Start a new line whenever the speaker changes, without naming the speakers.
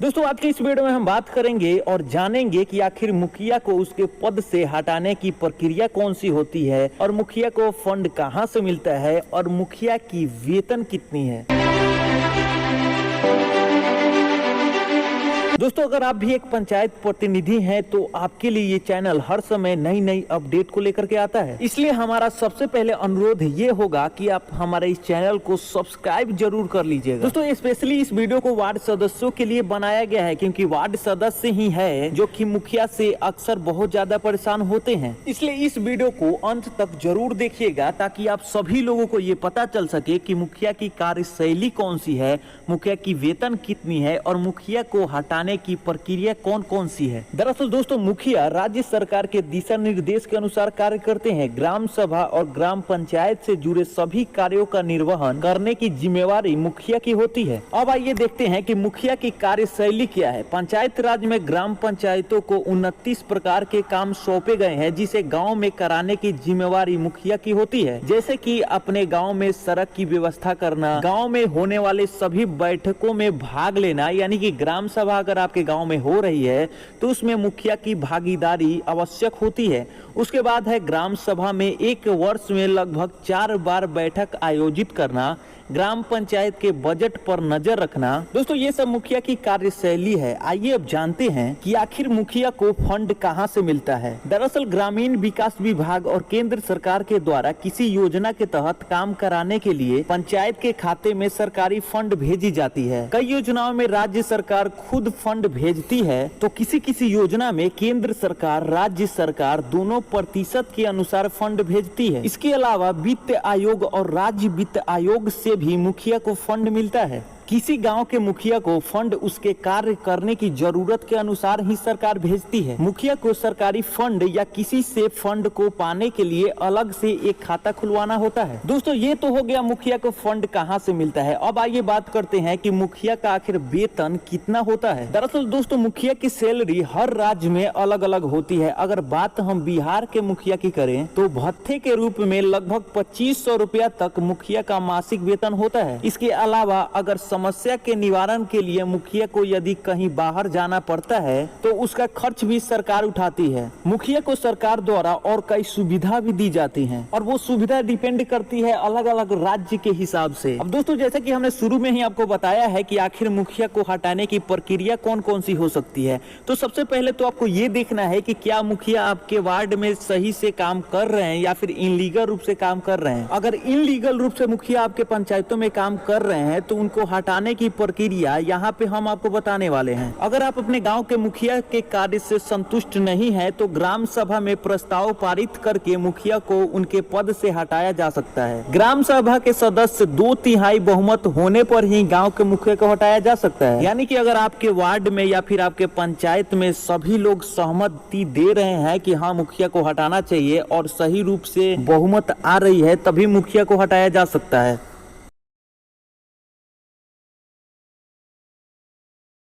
दोस्तों आज की इस वीडियो में हम बात करेंगे और जानेंगे कि आखिर मुखिया को उसके पद से हटाने की प्रक्रिया कौन सी होती है और मुखिया को फंड कहां से मिलता है और मुखिया की वेतन कितनी है। दोस्तों अगर आप भी एक पंचायत प्रतिनिधि हैं तो आपके लिए ये चैनल हर समय नई नई अपडेट को लेकर के आता है, इसलिए हमारा सबसे पहले अनुरोध ये होगा कि आप हमारे इस चैनल को सब्सक्राइब जरूर कर लीजिएगा। दोस्तों स्पेशली इस वीडियो को वार्ड सदस्यों के लिए बनाया गया है क्योंकि वार्ड सदस्य ही है जो कि मुखिया से अक्सर बहुत ज्यादा परेशान होते हैं, इसलिए इस वीडियो को अंत तक जरूर देखिएगा ताकि आप सभी लोगों को ये पता चल सके कि मुखिया की कार्यशैली कौन सी है, मुखिया की वेतन कितनी है और मुखिया को हटाने की प्रक्रिया कौन कौन सी है। दरअसल दोस्तों मुखिया राज्य सरकार के दिशा निर्देश के अनुसार कार्य करते हैं। ग्राम सभा और ग्राम पंचायत से जुड़े सभी कार्यों का निर्वहन करने की जिम्मेवारी मुखिया की होती है। अब आइए देखते हैं कि मुखिया की कार्यशैली क्या है। पंचायत राज में ग्राम पंचायतों को 29 प्रकार के काम सौंपे गए हैं जिसे गाँव में कराने की जिम्मेवारी मुखिया की होती है, जैसे कि अपने गाँव में सड़क की व्यवस्था करना, गाँव में होने वाले सभी बैठकों में भाग लेना, यानी कि ग्राम सभा अगर आपके गांव में हो रही है तो उसमें मुखिया की भागीदारी आवश्यक होती है। उसके बाद है ग्राम सभा में एक वर्ष में लगभग 4 बार बैठक आयोजित करना, ग्राम पंचायत के बजट पर नजर रखना। दोस्तों ये सब मुखिया की कार्यशैली है। आइए अब जानते हैं कि आखिर मुखिया को फंड कहां से मिलता है। दरअसल ग्रामीण विकास विभाग और केंद्र सरकार के द्वारा किसी योजना के तहत काम कराने के लिए पंचायत के खाते में सरकारी फंड भेजी जाती है। कई योजनाओं में राज्य सरकार खुद फंड भेजती है तो किसी किसी योजना में केंद्र सरकार राज्य सरकार दोनों प्रतिशत के अनुसार फंड भेजती है। इसके अलावा वित्त आयोग और राज्य वित्त आयोग से भी मुखिया को फंड मिलता है। किसी गांव के मुखिया को फंड उसके कार्य करने की जरूरत के अनुसार ही सरकार भेजती है। मुखिया को सरकारी फंड या किसी से फंड को पाने के लिए अलग से एक खाता खुलवाना होता है। दोस्तों ये तो हो गया मुखिया को फंड कहां से मिलता है। अब आइए बात करते हैं कि मुखिया का आखिर वेतन कितना होता है। दरअसल दोस्तों मुखिया की सैलरी हर राज्य में अलग अलग होती है। अगर बात हम बिहार के मुखिया की करें तो भत्ते के रूप में लगभग 2500 रुपया तक मुखिया का मासिक वेतन होता है। इसके अलावा अगर समस्या के निवारण के लिए मुखिया को यदि कहीं बाहर जाना पड़ता है तो उसका खर्च भी सरकार उठाती है। मुखिया को सरकार द्वारा और कई सुविधा भी दी जाती हैं और वो सुविधा डिपेंड करती है अलग अलग राज्य के हिसाब से। अब दोस्तों जैसा कि हमने शुरू में ही आपको बताया है कि आखिर मुखिया को हटाने की प्रक्रिया कौन कौन सी हो सकती है, तो सबसे पहले तो आपको ये देखना है कि क्या मुखिया आपके वार्ड में सही से काम कर रहे हैं या फिर इनलीगल रूप से काम कर रहे हैं। अगर इनलीगल रूप से मुखिया आपके पंचायतों में काम कर रहे हैं तो उनको हटाने की प्रक्रिया यहाँ पे हम आपको बताने वाले हैं। अगर आप अपने गांव के मुखिया के कार्य से संतुष्ट नहीं है तो ग्राम सभा में प्रस्ताव पारित करके मुखिया को उनके पद से हटाया जा सकता है। ग्राम सभा के सदस्य 2/3 बहुमत होने पर ही गांव के मुखिया को हटाया जा सकता है। यानी कि अगर आपके वार्ड में या फिर आपके पंचायत में सभी लोग सहमति दे रहे हैं कि हाँ मुखिया को हटाना चाहिए और सही रूप से बहुमत आ रही है तभी मुखिया को हटाया जा सकता है।